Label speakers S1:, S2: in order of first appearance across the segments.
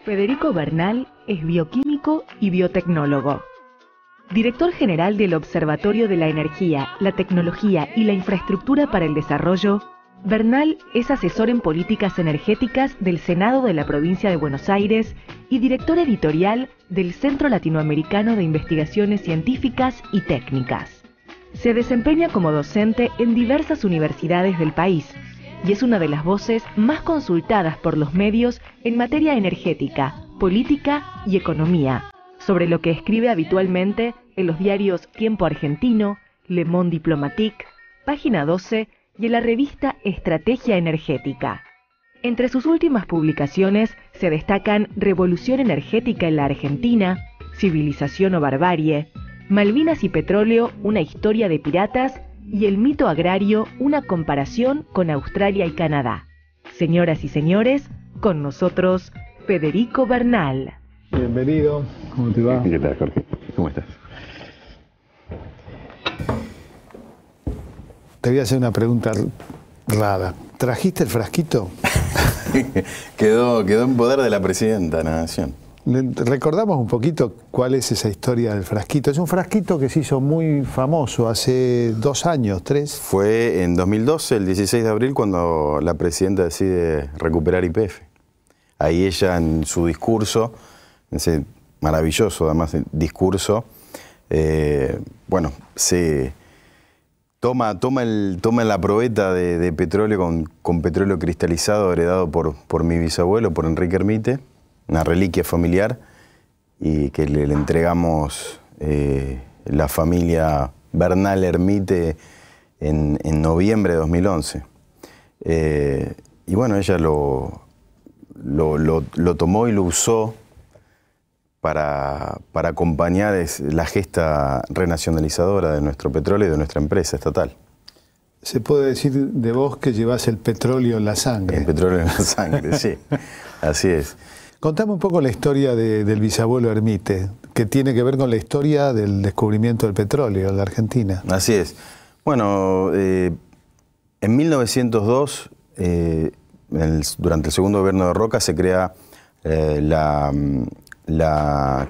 S1: Federico Bernal es bioquímico y biotecnólogo. Director general del Observatorio de la Energía, la Tecnología y la Infraestructura para el Desarrollo, Bernal es asesor en políticas energéticas del Senado de la Provincia de Buenos Aires y director editorial del Centro Latinoamericano de Investigaciones Científicas y Técnicas. Se desempeña como docente en diversas universidades del país y es una de las voces más consultadas por los medios en materia energética, política y economía, sobre lo que escribe habitualmente en los diarios Tiempo Argentino, Le Monde Diplomatique, Página 12 y en la revista Estrategia Energética. Entre sus últimas publicaciones se destacan Revolución Energética en la Argentina, Civilización o Barbarie, Malvinas y Petróleo, una historia de piratas y El mito agrario, una comparación con Australia y Canadá. Señoras y señores, con nosotros, Federico Bernal.
S2: Bienvenido, ¿cómo te va?
S3: ¿Qué tal, Jorge? ¿Cómo estás?
S2: Te voy a hacer una pregunta rara. ¿Trajiste el frasquito?
S3: quedó en poder de la presidenta de la Nación.
S2: Recordamos un poquito cuál es esa historia del frasquito. Es un frasquito que se hizo muy famoso hace 2 años, 3.
S3: Fue en 2012, el 16 de abril, cuando la presidenta decide recuperar YPF. Ahí ella, en su discurso, ese maravilloso además discurso, bueno, se toma la probeta de petróleo con petróleo cristalizado heredado por mi bisabuelo, por Enrique Hermite, una reliquia familiar, y que le entregamos la familia Bernal Hermite en noviembre de 2011. Y bueno, ella lo tomó y lo usó para acompañar la gesta renacionalizadora de nuestro petróleo y de nuestra empresa estatal.
S2: Se puede decir de vos que llevás el petróleo en la sangre.
S3: El petróleo en la sangre, sí, así es.
S2: Contame un poco la historia del bisabuelo Hermite, que tiene que ver con la historia del descubrimiento del petróleo en la Argentina.
S3: Así es. Bueno, en 1902, durante el segundo gobierno de Roca, se crea la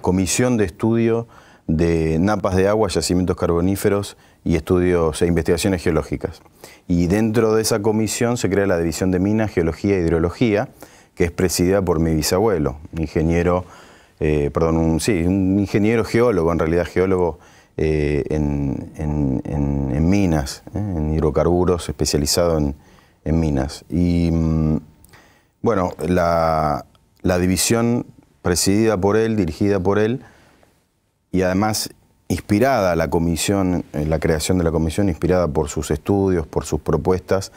S3: Comisión de Estudio de Napas de Agua, Yacimientos Carboníferos y Estudios e Investigaciones Geológicas. Y dentro de esa comisión se crea la División de Minas, Geología e Hidrología, que es presidida por mi bisabuelo, un ingeniero geólogo, en realidad geólogo en minas, en hidrocarburos, especializado en minas. Y bueno, la división presidida por él, dirigida por él, y además inspirada la comisión, la creación de la comisión, inspirada por sus estudios, por sus propuestas,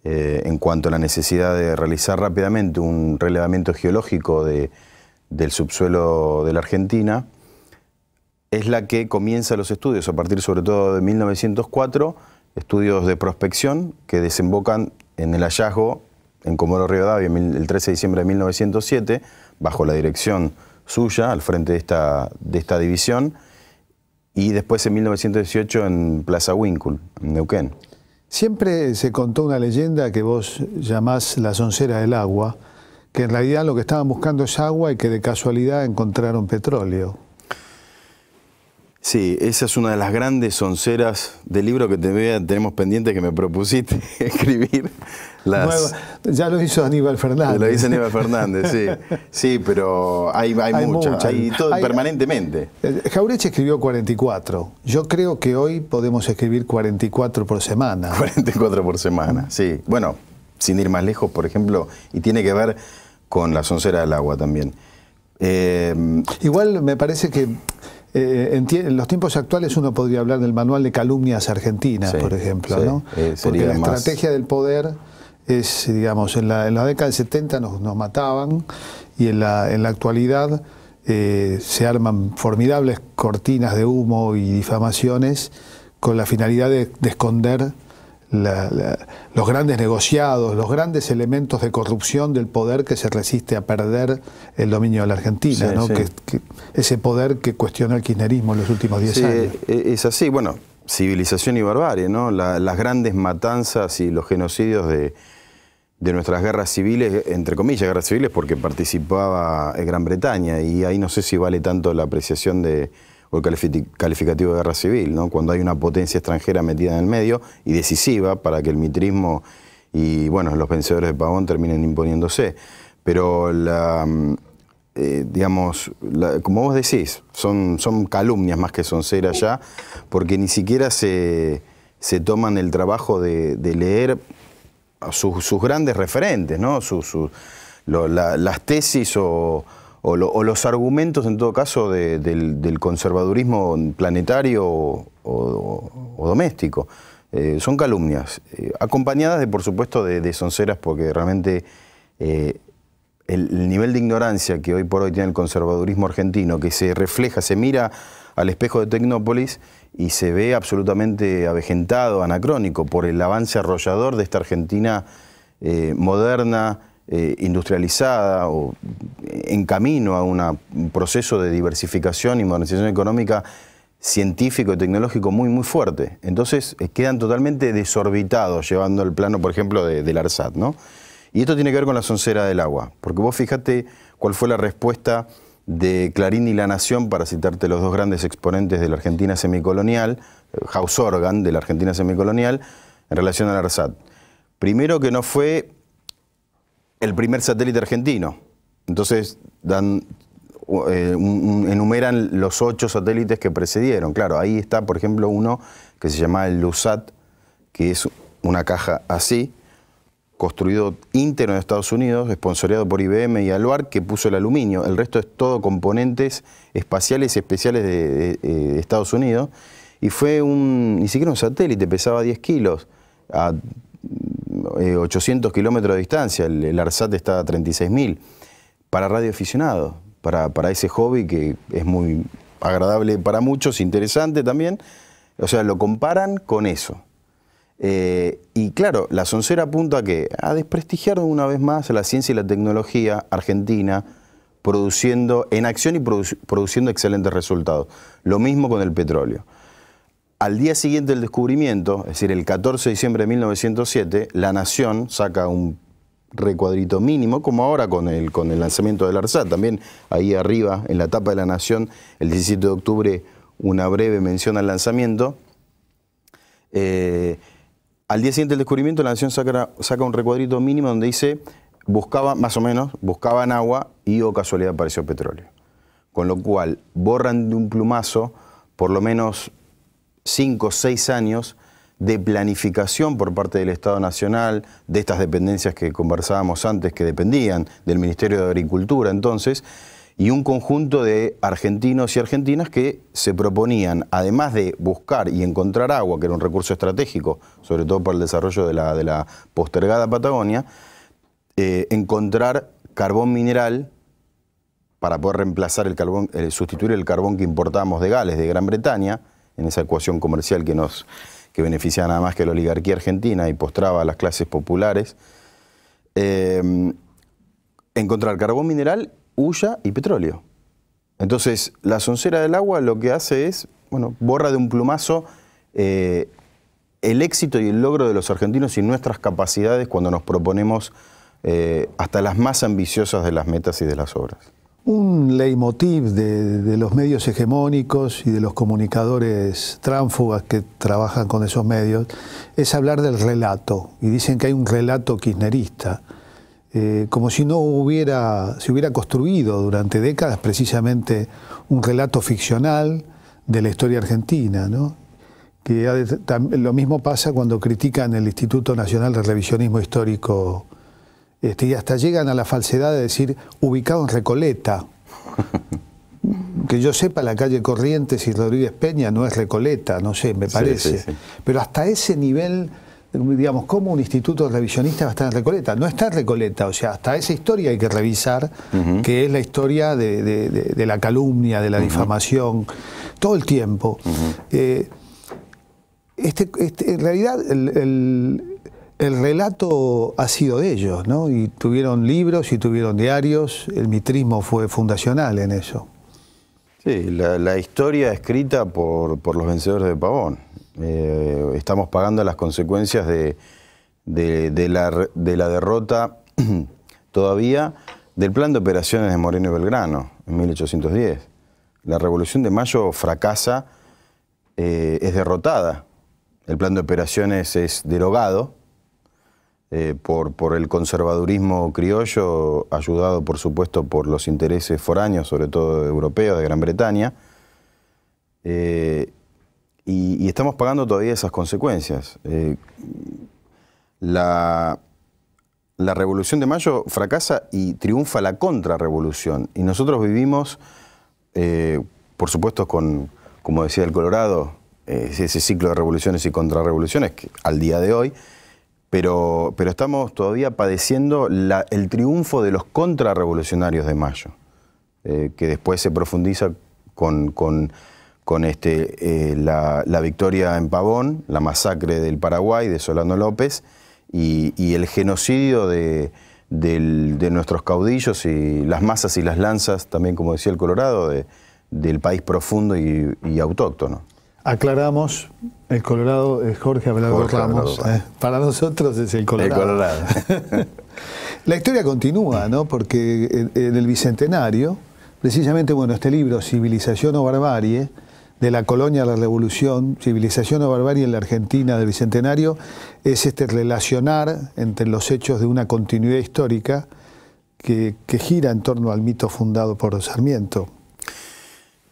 S3: en cuanto a la necesidad de realizar rápidamente un relevamiento geológico del subsuelo de la Argentina, es la que comienza los estudios, a partir sobre todo de 1904, estudios de prospección que desembocan en el hallazgo en Comodoro Rivadavia el 13 de diciembre de 1907, bajo la dirección suya, al frente de esta división, y después en 1918 en Plaza Winkle, en Neuquén.
S2: Siempre se contó una leyenda que vos llamás la soncera del agua, que en realidad lo que estaban buscando es agua y que de casualidad encontraron petróleo.
S3: Sí, esa es una de las grandes sonceras del libro que tenemos pendiente, que me propusiste escribir.
S2: Ya lo hizo Aníbal Fernández.
S3: Lo hizo Aníbal Fernández, sí. Sí, pero hay muchas, hay todo permanentemente.
S2: Jauretche escribió 44. Yo creo que hoy podemos escribir 44 por semana.
S3: 44 por semana, sí. Bueno, sin ir más lejos, por ejemplo, y tiene que ver con la soncera del agua también.
S2: Igual me parece que en los tiempos actuales uno podría hablar del manual de calumnias argentinas, sí, por ejemplo, sí, ¿no? Porque la estrategia del poder es, digamos, en la década del 70 nos mataban, y en la actualidad se arman formidables cortinas de humo y difamaciones con la finalidad de esconder los grandes negociados, los grandes elementos de corrupción del poder que se resiste a perder el dominio de la Argentina, sí, ¿no? Sí. Ese poder que cuestionó el kirchnerismo en los últimos 10 años.
S3: Es así, bueno, civilización y barbarie, ¿no? Las grandes matanzas y los genocidios de nuestras guerras civiles, entre comillas guerras civiles, porque participaba Gran Bretaña, y ahí no sé si vale tanto la apreciación o el calificativo de guerra civil, ¿no? Cuando hay una potencia extranjera metida en el medio y decisiva para que el mitrismo y bueno, los vencedores de Pavón terminen imponiéndose. Pero digamos, como vos decís, son calumnias más que sonceras ya, porque ni siquiera se toman el trabajo de leer sus grandes referentes, ¿no? Las tesis o los argumentos, en todo caso, del conservadurismo planetario o doméstico. Son calumnias, acompañadas por supuesto, de sonceras, porque realmente el nivel de ignorancia que hoy por hoy tiene el conservadurismo argentino, que se refleja, se mira al espejo de Tecnópolis y se ve absolutamente avejentado, anacrónico, por el avance arrollador de esta Argentina moderna, industrializada, o en camino a un proceso de diversificación y modernización económica científico y tecnológico muy fuerte. Entonces quedan totalmente desorbitados, llevando el plano, por ejemplo, del ARSAT, ¿no? Y esto tiene que ver con la soncera del agua, porque vos fíjate cuál fue la respuesta de Clarín y La Nación, para citarte los dos grandes exponentes de la Argentina semicolonial, House Organ de la Argentina semicolonial, en relación al ARSAT. Primero, que no fue el primer satélite argentino. Entonces enumeran los 8 satélites que precedieron. Claro, ahí está, por ejemplo, uno que se llama el LUSAT, que es una caja así, construido íntegro en Estados Unidos, esponsoreado por IBM y Aluar, que puso el aluminio. El resto es todo componentes espaciales especiales de Estados Unidos. Y fue ni siquiera un satélite, pesaba 10 kilos, a 800 kilómetros de distancia. El ARSAT está a 36.000. Para radioaficionados, para ese hobby que es muy agradable para muchos, interesante también. O sea, lo comparan con eso. Y claro, la soncera apunta a ¿qué? A desprestigiar una vez más a la ciencia y la tecnología argentina, produciendo en acción y produciendo excelentes resultados. Lo mismo con el petróleo. Al día siguiente del descubrimiento, es decir, el 14 de diciembre de 1907, La Nación saca un recuadrito mínimo, como ahora con el lanzamiento del ARSAT. También ahí arriba, en la tapa de La Nación, el 17 de octubre, una breve mención al lanzamiento. Al día siguiente del descubrimiento, La Nación saca un recuadrito mínimo donde dice, buscaban agua y, oh casualidad, apareció petróleo. Con lo cual, borran de un plumazo por lo menos 5 o 6 años de planificación por parte del Estado Nacional, de estas dependencias que conversábamos antes, que dependían del Ministerio de Agricultura entonces, y un conjunto de argentinos y argentinas que se proponían, además de buscar y encontrar agua, que era un recurso estratégico, sobre todo para el desarrollo de la postergada Patagonia, encontrar carbón mineral para poder reemplazar el carbón, sustituir el carbón que importábamos de Gales, de Gran Bretaña, en esa ecuación comercial que beneficiaba nada más que a la oligarquía argentina y postraba a las clases populares. Encontrar carbón mineral, hulla y petróleo. Entonces, la soncera del agua lo que hace es, bueno, borra de un plumazo el éxito y el logro de los argentinos y nuestras capacidades cuando nos proponemos hasta las más ambiciosas de las metas y de las obras.
S2: Un leitmotiv de los medios hegemónicos y de los comunicadores tránsfugas que trabajan con esos medios es hablar del relato, y dicen que hay un relato kirchnerista, como si no se hubiera construido durante décadas precisamente un relato ficcional de la historia argentina, ¿no? Que lo mismo pasa cuando critican el Instituto Nacional de Revisionismo Histórico, y hasta llegan a la falsedad de decir ubicado en Recoleta. Que yo sepa, la calle Corrientes y Rodríguez Peña no es Recoleta, no sé, me parece. Sí. Pero hasta ese nivel, digamos, ¿cómo un instituto revisionista va a estar en Recoleta? No está en Recoleta, o sea, hasta esa historia hay que revisar, que es la historia de la calumnia, de la difamación, todo el tiempo. En realidad, el relato ha sido de ellos, ¿no? Y tuvieron libros y tuvieron diarios, el mitrismo fue fundacional en eso.
S3: Sí, la historia escrita por los vencedores de Pavón. Estamos pagando las consecuencias de de la derrota todavía del plan de operaciones de Moreno y Belgrano en 1810. La Revolución de Mayo fracasa, es derrotada. El plan de operaciones es derogado por el conservadurismo criollo, ayudado por supuesto por los intereses foráneos, sobre todo europeos, de Gran Bretaña. Y estamos pagando todavía esas consecuencias. La Revolución de Mayo fracasa y triunfa la contrarrevolución. Y nosotros vivimos, por supuesto, como decía el Colorado, ese ciclo de revoluciones y contrarrevoluciones que, al día de hoy, pero estamos todavía padeciendo el triunfo de los contrarrevolucionarios de Mayo, que después se profundiza con la victoria en Pavón, la masacre del Paraguay, de Solano López, y el genocidio de nuestros caudillos y las masas y las lanzas, también como decía el Colorado, del país profundo y autóctono.
S2: Aclaramos, el Colorado es Jorge Abelardo Ramos. Para nosotros es el Colorado.
S3: El Colorado.
S2: La historia continúa, ¿no? Porque en el Bicentenario, precisamente, bueno, este libro, Civilización o Barbarie, de la colonia a la revolución, Civilización o Barbarie en la Argentina del Bicentenario, es relacionar entre los hechos de una continuidad histórica que gira en torno al mito fundado por Sarmiento.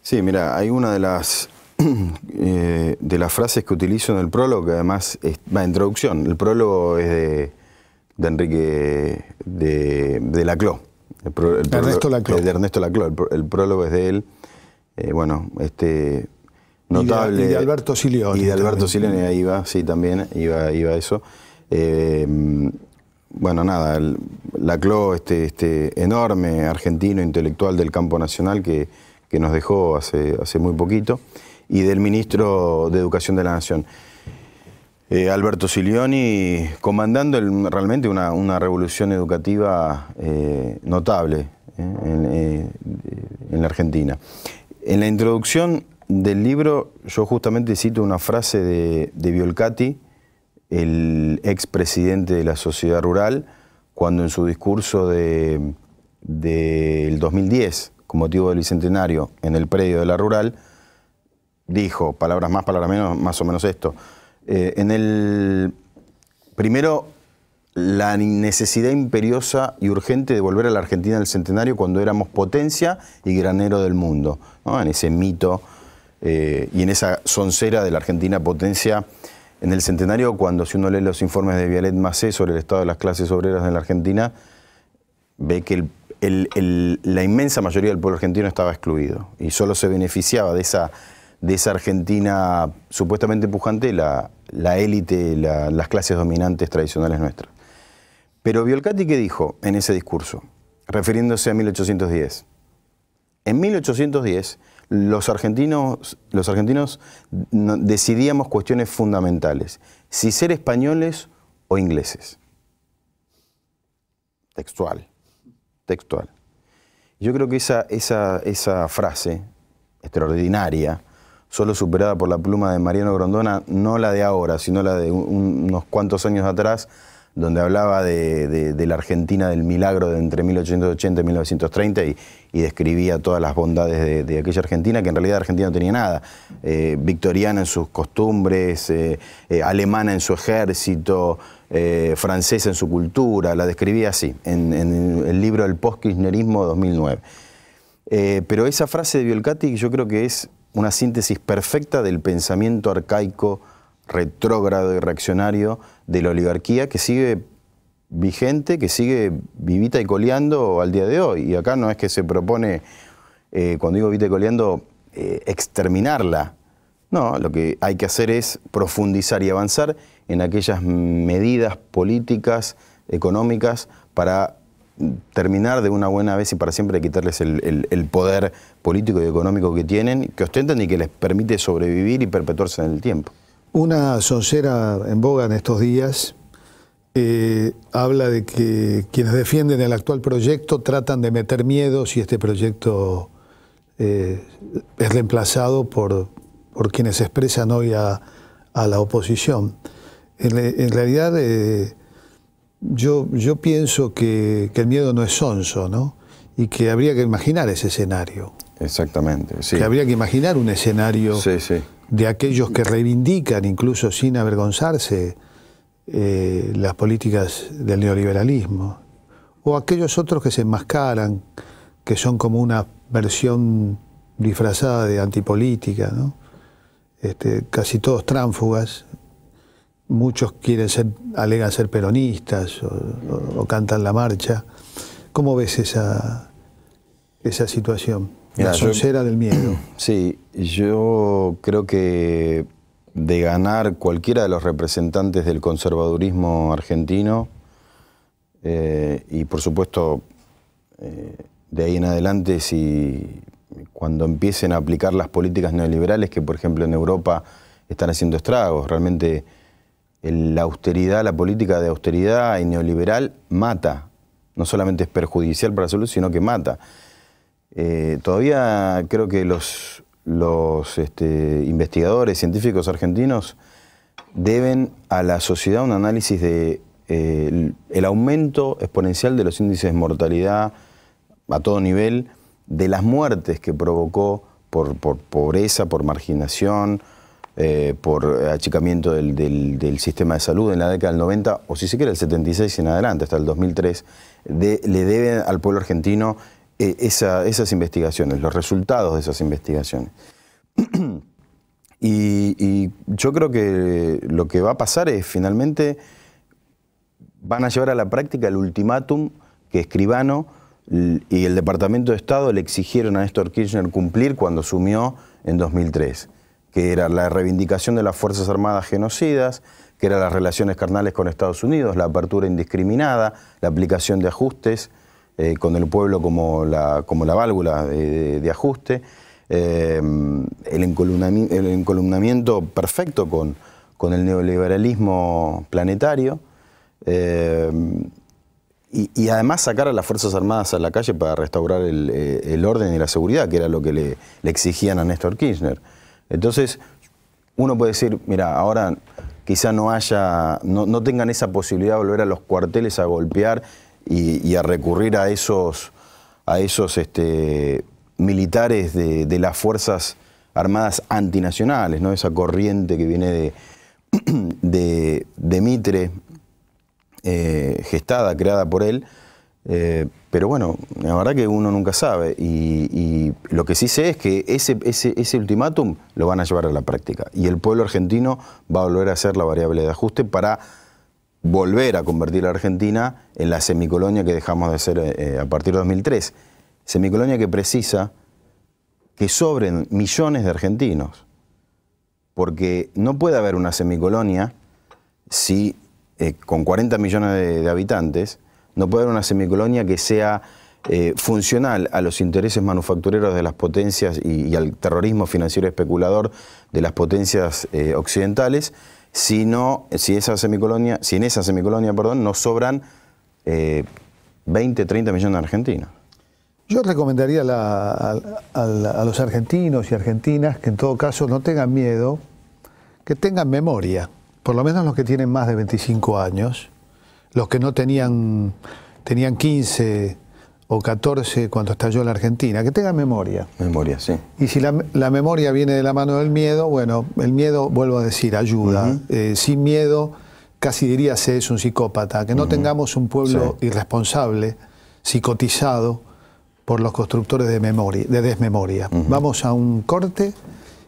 S3: Sí, mira, hay una de las frases que utilizo en el prólogo, que además es la introducción. El prólogo es de Enrique de Laclau.
S2: Ernesto Laclau.
S3: De Ernesto Laclau. El prólogo es de él. Notable.
S2: Y de Alberto Silioni.
S3: Y de Alberto Silioni, ahí va, sí, también iba eso. Bueno, nada, Laclau, enorme argentino intelectual del campo nacional que nos dejó hace muy poquito, y del ministro de Educación de la Nación, Alberto Silioni, comandando realmente una revolución educativa notable en la Argentina. En la introducción del libro yo justamente cito una frase de Violcati, el expresidente de la Sociedad Rural, cuando en su discurso del 2010, con motivo del Bicentenario, en el predio de la Rural, dijo, palabras más, palabras menos, más o menos esto. Primero, la necesidad imperiosa y urgente de volver a la Argentina del Centenario cuando éramos potencia y granero del mundo, ¿no? En ese mito y en esa soncera de la Argentina potencia en el Centenario, cuando si uno lee los informes de Vialet Macé sobre el estado de las clases obreras en la Argentina, ve que la inmensa mayoría del pueblo argentino estaba excluido y solo se beneficiaba de esa Argentina supuestamente pujante la élite, las clases dominantes tradicionales nuestras. Pero Violcati, ¿qué dijo en ese discurso? Refiriéndose a 1810. En 1810 los argentinos decidíamos cuestiones fundamentales, si ser españoles o ingleses. Textual. Yo creo que esa frase extraordinaria, solo superada por la pluma de Mariano Grondona, no la de ahora, sino la de unos cuantos años atrás, donde hablaba de la Argentina del milagro de entre 1880 y 1930 y describía todas las bondades de aquella Argentina, que en realidad Argentina no tenía nada. Victoriana en sus costumbres, alemana en su ejército, francesa en su cultura, la describía así, en el libro El Post-Kirchnerismo 2009. Pero esa frase de Violcati yo creo que es una síntesis perfecta del pensamiento arcaico, retrógrado y reaccionario de la oligarquía que sigue vigente, que sigue vivita y coleando al día de hoy. Y acá no es que se propone, cuando digo vivita y coleando, exterminarla. No, lo que hay que hacer es profundizar y avanzar en aquellas medidas políticas, económicas, para terminar de una buena vez y para siempre de quitarles el poder político y económico que tienen, que ostentan y que les permite sobrevivir y perpetuarse en el tiempo.
S2: Una soncera en boga en estos días habla de que quienes defienden el actual proyecto tratan de meter miedo si este proyecto es reemplazado por quienes expresan hoy a la oposición. En realidad Yo pienso que el miedo no es sonso, ¿no? Y que habría que imaginar ese escenario.
S3: Exactamente, sí.
S2: Que habría que imaginar un escenario de aquellos que reivindican, incluso sin avergonzarse, las políticas del neoliberalismo. O aquellos otros que se enmascaran, que son como una versión disfrazada de antipolítica, ¿no? Casi todos tránsfugas. Muchos alegan ser peronistas o cantan la marcha. ¿Cómo ves esa situación? La soncera del miedo.
S3: Sí, yo creo que de ganar cualquiera de los representantes del conservadurismo argentino, y por supuesto de ahí en adelante, cuando empiecen a aplicar las políticas neoliberales que por ejemplo en Europa están haciendo estragos, realmente la austeridad, la política de austeridad y neoliberal mata, no solamente es perjudicial para la salud, sino que mata. Todavía creo que los investigadores científicos argentinos deben a la sociedad un análisis de el aumento exponencial de los índices de mortalidad a todo nivel, de las muertes que provocó por pobreza, por marginación, por achicamiento del sistema de salud en la década del 90, o si se quiere el 76 en adelante, hasta el 2003, le deben al pueblo argentino esas investigaciones, los resultados de esas investigaciones. Y yo creo que lo que va a pasar es finalmente van a llevar a la práctica el ultimátum que Escribano y el Departamento de Estado le exigieron a Néstor Kirchner cumplir cuando asumió en 2003, que era la reivindicación de las Fuerzas Armadas genocidas, que eran las relaciones carnales con Estados Unidos, la apertura indiscriminada, la aplicación de ajustes con el pueblo como la válvula de ajuste, el encolumnamiento perfecto con el neoliberalismo planetario, y además sacar a las Fuerzas Armadas a la calle para restaurar el orden y la seguridad, que era lo que le exigían a Néstor Kirchner. Entonces, uno puede decir, mira, ahora quizá no tengan esa posibilidad de volver a los cuarteles a golpear y a recurrir a esos militares de las Fuerzas Armadas antinacionales, ¿no? Esa corriente que viene de Mitre, gestada, creada por él, pero bueno, la verdad que uno nunca sabe, y lo que sí sé es que ese ultimátum lo van a llevar a la práctica, y el pueblo argentino va a volver a ser la variable de ajuste para volver a convertir a Argentina en la semicolonia que dejamos de ser a partir de 2003, semicolonia que precisa que sobren millones de argentinos, porque no puede haber una semicolonia si con 40 millones de habitantes, no puede haber una semicolonia que sea funcional a los intereses manufactureros de las potencias y al terrorismo financiero especulador de las potencias occidentales, si en esa semicolonia no sobran 20, 30 millones de argentinos.
S2: Yo recomendaría a los argentinos y argentinas que en todo caso no tengan miedo, que tengan memoria. Por lo menos los que tienen más de 25 años, los que no tenían 15 o 14 cuando estalló la Argentina, que tengan memoria.
S3: Memoria, sí.
S2: Y si la memoria viene de la mano del miedo, bueno, el miedo, vuelvo a decir, ayuda. Sin miedo, casi diría se es un psicópata. Que no tengamos un pueblo irresponsable, psicotizado por los constructores de desmemoria. Vamos a un corte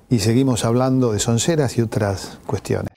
S2: y seguimos hablando de sonceras y otras cuestiones.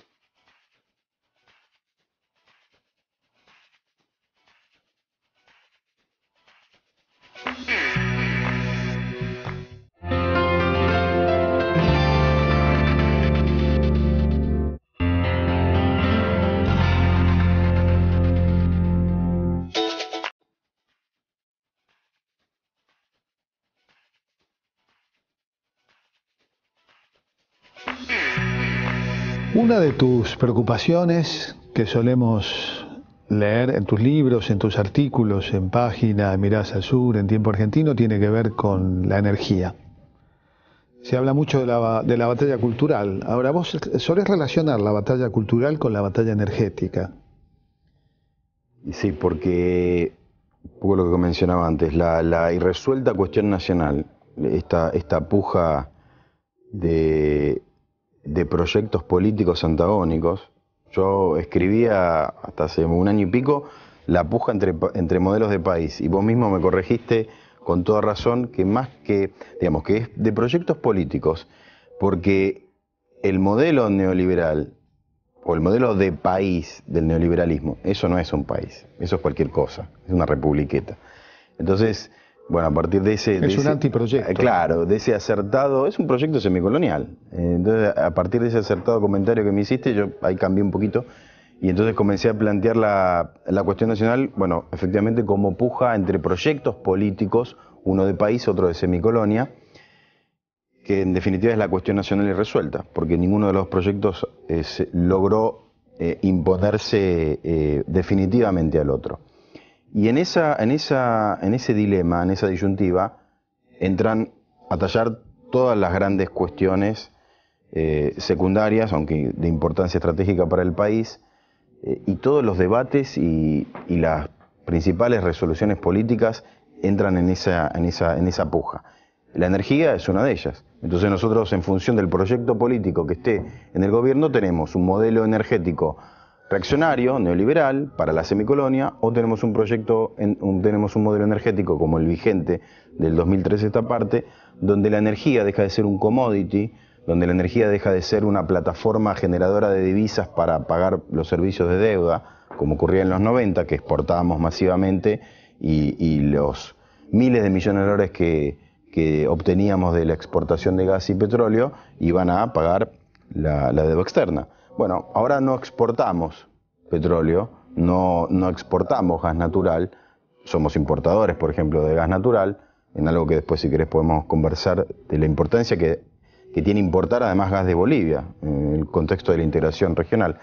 S2: Una de tus preocupaciones que solemos leer en tus libros, en tus artículos, en Página, Mirás al Sur, en Tiempo Argentino, tiene que ver con la energía. Se habla mucho de la batalla cultural. Ahora, vos solés relacionar la batalla cultural con la batalla energética.
S3: Sí, porque, un poco lo que mencionaba antes, la irresuelta cuestión nacional, esta puja de proyectos políticos antagónicos. Yo escribía hasta hace un año y pico la puja entre modelos de país, y vos mismo me corregiste con toda razón que más que, digamos, que es de proyectos políticos, porque el modelo neoliberal o el modelo de país del neoliberalismo, eso no es un país, eso es cualquier cosa, es una republiqueta. Entonces, bueno, a partir de ese...
S2: Es un antiproyecto.
S3: Claro, de ese acertado, es un proyecto semicolonial. Entonces, a partir de ese acertado comentario que me hiciste, yo ahí cambié un poquito, y entonces comencé a plantear la cuestión nacional, bueno, efectivamente como puja entre proyectos políticos, uno de país, otro de semicolonia, que en definitiva es la cuestión nacional irresuelta, porque ninguno de los proyectos logró imponerse definitivamente al otro. Y en ese dilema, en esa disyuntiva, entran a tallar todas las grandes cuestiones secundarias, aunque de importancia estratégica para el país, y todos los debates y las principales resoluciones políticas entran en esa puja. La energía es una de ellas. Entonces nosotros, en función del proyecto político que esté en el gobierno, tenemos un modelo energético reaccionario, neoliberal, para la semicolonia, o tenemos un modelo energético como el vigente del 2013 esta parte, donde la energía deja de ser un commodity, donde la energía deja de ser una plataforma generadora de divisas para pagar los servicios de deuda, como ocurría en los 90, que exportábamos masivamente, y los miles de millones de dólares que obteníamos de la exportación de gas y petróleo iban a pagar la deuda externa. Bueno, ahora no exportamos petróleo, no exportamos gas natural, somos importadores, por ejemplo, de gas natural, en algo que después, si querés, podemos conversar de la importancia que tiene importar además gas de Bolivia, en el contexto de la integración regional.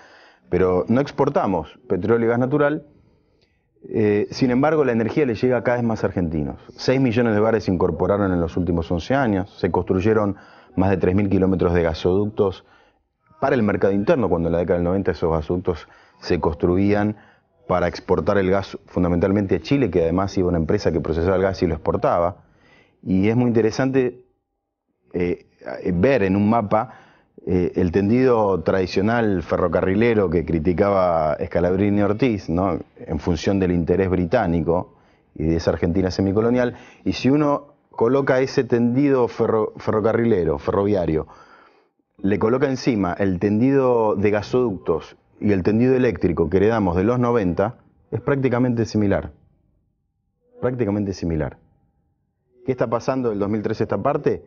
S3: Pero no exportamos petróleo y gas natural, sin embargo la energía le llega a cada vez más argentinos. 6 millones de hogares se incorporaron en los últimos 11 años, se construyeron más de 3.000 kilómetros de gasoductos para el mercado interno, cuando en la década del 90 esos gasoductos se construían para exportar el gas fundamentalmente a Chile, que además iba una empresa que procesaba el gas y lo exportaba. Y es muy interesante ver en un mapa el tendido tradicional ferrocarrilero que criticaba Scalabrini Ortiz, ¿no?, en función del interés británico y de esa Argentina semicolonial. Y si uno coloca ese tendido ferroviario, le coloca encima el tendido de gasoductos y el tendido eléctrico que heredamos de los 90, es prácticamente similar. Prácticamente similar. ¿Qué está pasando del 2013 a esta parte?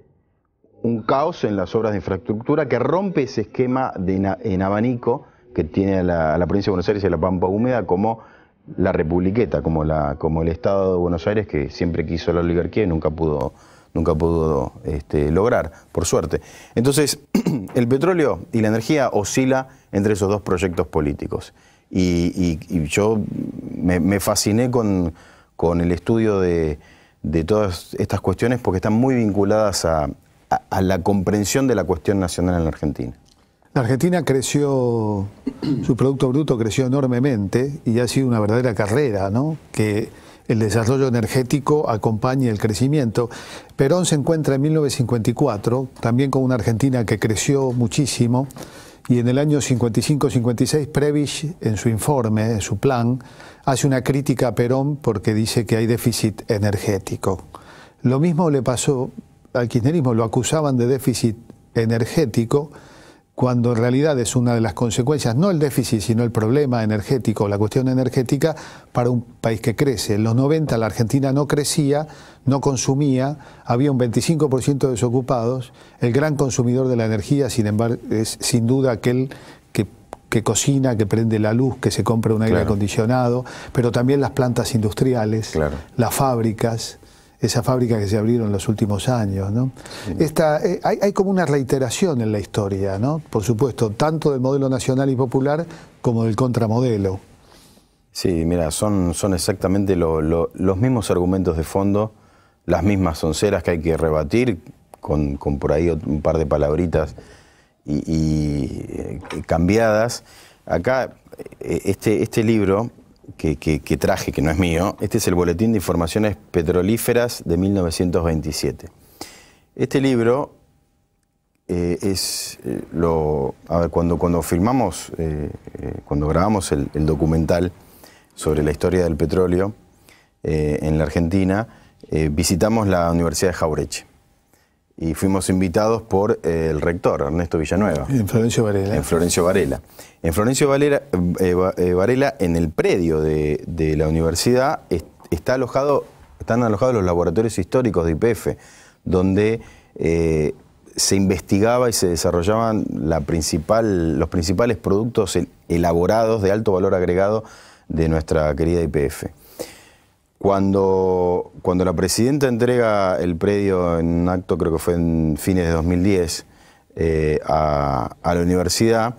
S3: Un caos en las obras de infraestructura que rompe ese esquema en abanico que tiene a la provincia de Buenos Aires y a la Pampa Húmeda como la republiqueta, como el Estado de Buenos Aires, que siempre quiso la oligarquía y nunca pudo lograr, por suerte. Entonces, el petróleo y la energía oscila entre esos dos proyectos políticos. Y yo me fasciné con el estudio de todas estas cuestiones, porque están muy vinculadas a la comprensión de la cuestión nacional en la Argentina.
S2: La Argentina creció, su Producto Bruto creció enormemente y ha sido una verdadera carrera, ¿no?, que el desarrollo energético acompañe el crecimiento. Perón se encuentra en 1954, también con una Argentina que creció muchísimo, y en el año 55-56 Prebisch, en su informe, en su plan, hace una crítica a Perón porque dice que hay déficit energético. Lo mismo le pasó al kirchnerismo, lo acusaban de déficit energético, cuando en realidad es una de las consecuencias, no el déficit, sino el problema energético, la cuestión energética para un país que crece. En los 90 la Argentina no crecía, no consumía, había un 25% de desocupados, el gran consumidor de la energía, sin embargo, es sin duda aquel que cocina, que prende la luz, que se compra un aire acondicionado, pero también las plantas industriales, las fábricas, esas fábricas que se abrieron en los últimos años, ¿no? Sí. Hay como una reiteración en la historia, ¿no?, por supuesto, tanto del modelo nacional y popular como del contramodelo.
S3: Sí, mira, son exactamente los mismos argumentos de fondo, las mismas onceras que hay que rebatir, con por ahí un par de palabritas y cambiadas. Acá, este libro que traje, que no es mío. Este es el Boletín de Informaciones Petrolíferas de 1927. Este libro cuando filmamos, cuando grabamos el documental sobre la historia del petróleo en la Argentina, visitamos la Universidad de Jaureche y fuimos invitados por el rector, Ernesto Villanueva.
S2: En Florencio Varela.
S3: En Florencio Varela. En Florencio Varela, en el predio de la universidad, están alojados los laboratorios históricos de YPF, donde se investigaba y se desarrollaban los principales productos elaborados de alto valor agregado de nuestra querida YPF. Cuando la presidenta entrega el predio en un acto, creo que fue en fines de 2010, a la universidad,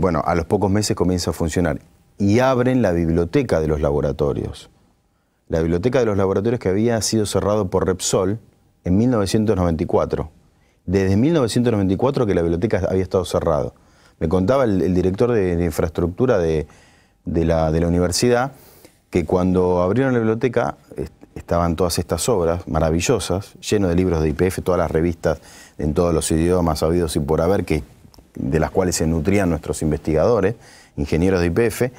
S3: bueno, a los pocos meses comienza a funcionar y abren la biblioteca de los laboratorios. La biblioteca de los laboratorios que había sido cerrado por Repsol en 1994. Desde 1994 que la biblioteca había estado cerrada. Me contaba el director de infraestructura de la universidad que cuando abrieron la biblioteca estaban todas estas obras maravillosas, lleno de libros de YPF, todas las revistas en todos los idiomas habidos y por haber, de las cuales se nutrían nuestros investigadores, ingenieros de YPF,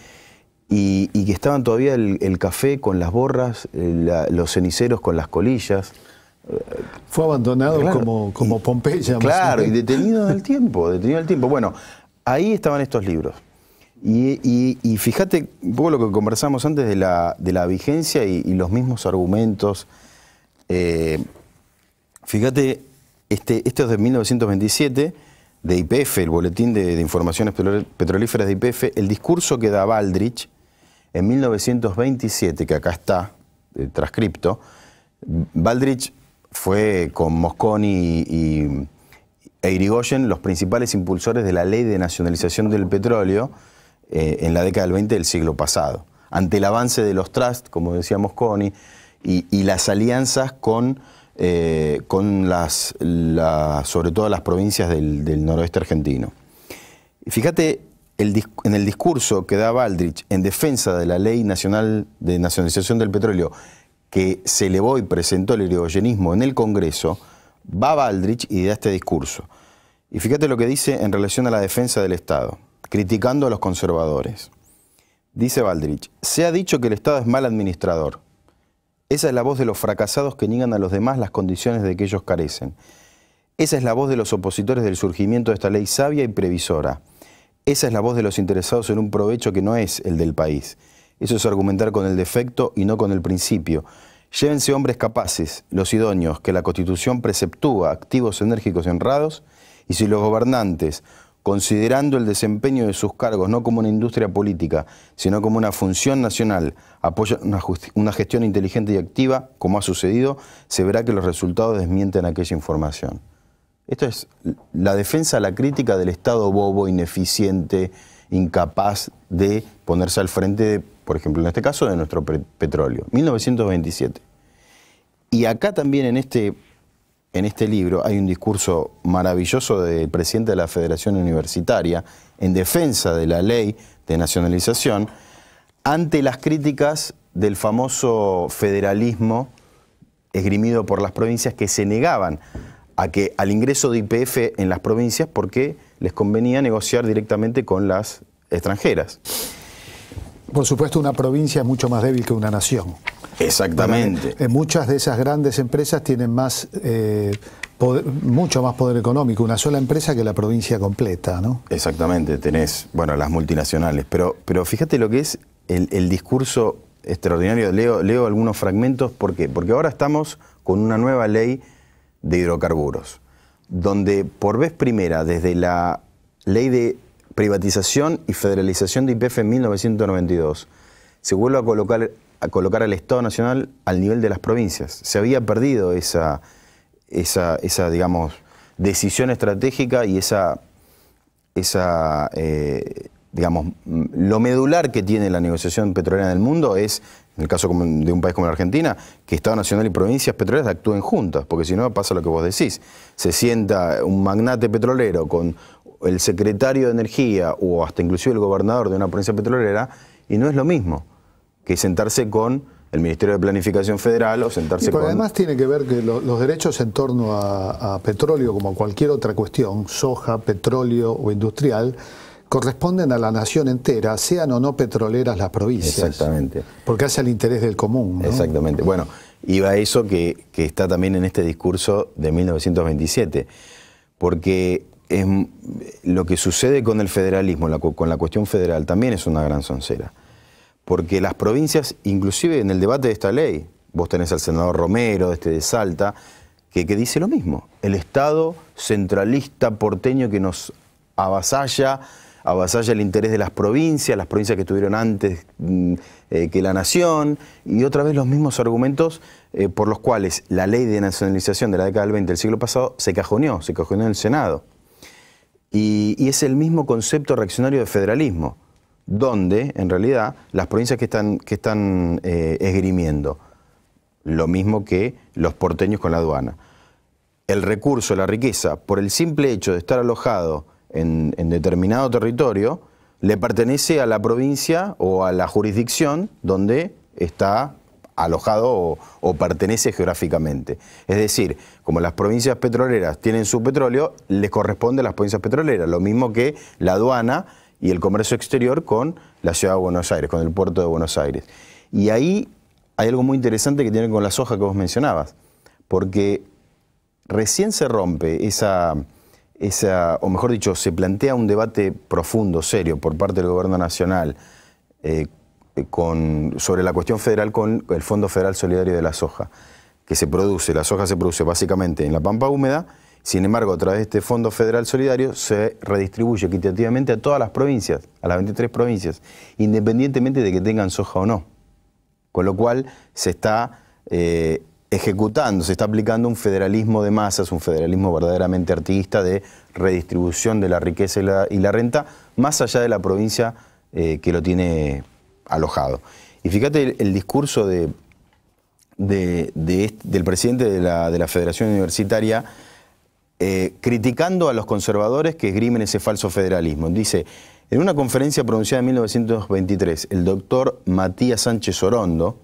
S3: y que estaban todavía el café con las borras, los ceniceros con las colillas.
S2: Fue abandonado, claro, como Pompeya.
S3: Claro, y detenido en el tiempo, Bueno, ahí estaban estos libros. Y fíjate un poco lo que conversamos antes de la vigencia y los mismos argumentos. Fíjate, esto es de 1927, de YPF, el Boletín de Informaciones Petrolíferas de YPF, el discurso que da Baldrich en 1927, que acá está transcripto. Baldrich fue con Mosconi e Irigoyen los principales impulsores de la ley de nacionalización del petróleo en la década del 20 del siglo pasado. Ante el avance de los trusts, como decía Mosconi, y las alianzas con sobre todo las provincias del noroeste argentino. Y fíjate, en el discurso que da Baldrich en defensa de la ley nacional de nacionalización del petróleo, que se elevó y presentó el irigoyenismo en el Congreso, va Baldrich y da este discurso. Y fíjate lo que dice en relación a la defensa del Estado, criticando a los conservadores. Dice Baldrich: se ha dicho que el Estado es mal administrador. Esa es la voz de los fracasados que niegan a los demás las condiciones de que ellos carecen. Esa es la voz de los opositores del surgimiento de esta ley sabia y previsora. Esa es la voz de los interesados en un provecho que no es el del país. Eso es argumentar con el defecto y no con el principio. Llévense hombres capaces, los idóneos, que la Constitución preceptúa, activos, enérgicos y honrados, y si los gobernantes, considerando el desempeño de sus cargos no como una industria política, sino como una función nacional, apoyan una gestión inteligente y activa, como ha sucedido, se verá que los resultados desmienten aquella información. Esto es la defensa, la crítica del Estado bobo, ineficiente, incapaz de ponerse al frente, por ejemplo, en este caso, de nuestro petróleo. 1927. Y acá también en este libro hay un discurso maravilloso del presidente de la Federación Universitaria en defensa de la ley de nacionalización ante las críticas del famoso federalismo esgrimido por las provincias que se negaban al ingreso de YPF en las provincias porque les convenía negociar directamente con las extranjeras.
S2: Por supuesto, una provincia es mucho más débil que una nación.
S3: Exactamente.
S2: Muchas de esas grandes empresas tienen mucho más poder económico, una sola empresa que la provincia completa, ¿no?
S3: Exactamente, tenés, bueno, las multinacionales. Pero fíjate lo que es el discurso extraordinario. Leo algunos fragmentos. ¿Por qué? Porque ahora estamos con una nueva ley de hidrocarburos, donde por vez primera, desde la ley de privatización y federalización de YPF en 1992, se vuelve a colocar al Estado Nacional al nivel de las provincias. Se había perdido esa digamos, decisión estratégica y digamos, lo medular que tiene la negociación petrolera en el mundo es, en el caso de un país como la Argentina, que Estado Nacional y provincias petroleras actúen juntas, porque si no pasa lo que vos decís. Se sienta un magnate petrolero con el secretario de Energía o hasta inclusive el gobernador de una provincia petrolera y no es lo mismo que sentarse con el Ministerio de Planificación Federal o sentarse con...
S2: Además tiene que ver que los derechos en torno a petróleo, como cualquier otra cuestión, soja, petróleo o industrial, corresponden a la nación entera, sean o no petroleras las provincias.
S3: Exactamente.
S2: Porque hace el interés del común, ¿no?
S3: Exactamente. Bueno, iba a eso que está también en este discurso de 1927, porque lo que sucede con el federalismo, con la cuestión federal, también es una gran soncera. Porque las provincias, inclusive en el debate de esta ley, vos tenés al senador Romero, de Salta, que dice lo mismo. El Estado centralista porteño que nos avasalla el interés de las provincias que estuvieron antes que la nación, y otra vez los mismos argumentos por los cuales la ley de nacionalización de la década del 20 del siglo pasado se cajoneó en el Senado. Y es el mismo concepto reaccionario de federalismo, donde, en realidad, las provincias que están esgrimiendo, lo mismo que los porteños con la aduana. El recurso, la riqueza, por el simple hecho de estar alojado en determinado territorio, le pertenece a la provincia o a la jurisdicción donde está alojado o pertenece geográficamente. Es decir, como las provincias petroleras tienen su petróleo, les corresponde a las provincias petroleras, lo mismo que la aduana y el comercio exterior con la ciudad de Buenos Aires, con el puerto de Buenos Aires. Y ahí hay algo muy interesante que tiene con la soja que vos mencionabas, porque recién se rompe o mejor dicho, se plantea un debate profundo, serio, por parte del gobierno nacional sobre la cuestión federal con el Fondo Federal Solidario de la Soja, la soja se produce básicamente en la pampa húmeda. Sin embargo, a través de este Fondo Federal Solidario se redistribuye equitativamente a todas las provincias, a las 23 provincias, independientemente de que tengan soja o no. Con lo cual se está ejecutando, se está aplicando un federalismo de masas, un federalismo verdaderamente artiguista de redistribución de la riqueza y la renta, más allá de la provincia que lo tiene alojado. Y fíjate el discurso del presidente de la Federación Universitaria, criticando a los conservadores que esgrimen ese falso federalismo. Dice, en una conferencia pronunciada en 1923, el doctor Matías Sánchez Orondo,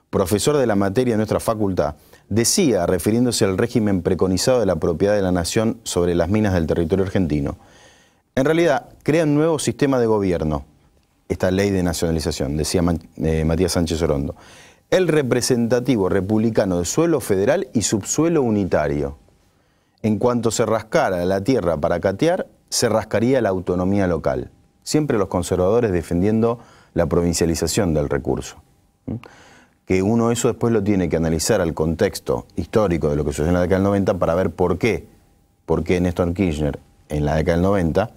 S3: profesor de la materia de nuestra facultad, decía, refiriéndose al régimen preconizado de la propiedad de la nación sobre las minas del territorio argentino, en realidad crea un nuevo sistema de gobierno, esta ley de nacionalización, decía Matías Sánchez Orondo, el representativo republicano de suelo federal y subsuelo unitario. En cuanto se rascara la tierra para catear, se rascaría la autonomía local. Siempre los conservadores defendiendo la provincialización del recurso. Que uno eso después lo tiene que analizar al contexto histórico de lo que sucedió en la década del 90 para ver por qué Néstor Kirchner en la década del 90,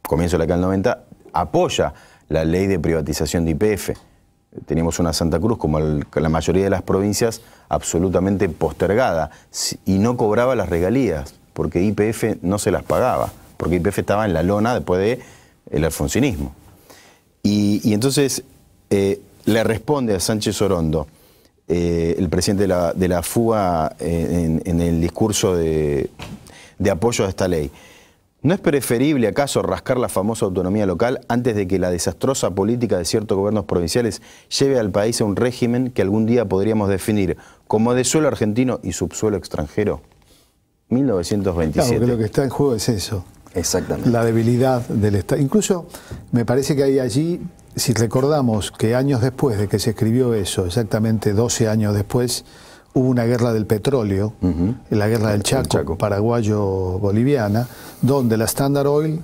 S3: comienzo de la década del 90, apoya la ley de privatización de YPF. Teníamos una Santa Cruz, como la mayoría de las provincias, absolutamente postergada y no cobraba las regalías, porque YPF no se las pagaba, porque YPF estaba en la lona después del alfonsinismo. Y entonces le responde a Sánchez Orondo, el presidente de la FUA, en el discurso de apoyo a esta ley. ¿No es preferible acaso rascar la famosa autonomía local antes de que la desastrosa política de ciertos gobiernos provinciales lleve al país a un régimen que algún día podríamos definir como de suelo argentino y subsuelo extranjero? 1927.
S2: Claro, que lo que está en juego es eso.
S3: Exactamente.
S2: La debilidad del Estado. Incluso me parece que hay allí, si recordamos que años después de que se escribió eso, exactamente 12 años después, hubo una guerra del petróleo, la guerra del Chaco. Paraguayo-boliviana, donde la Standard Oil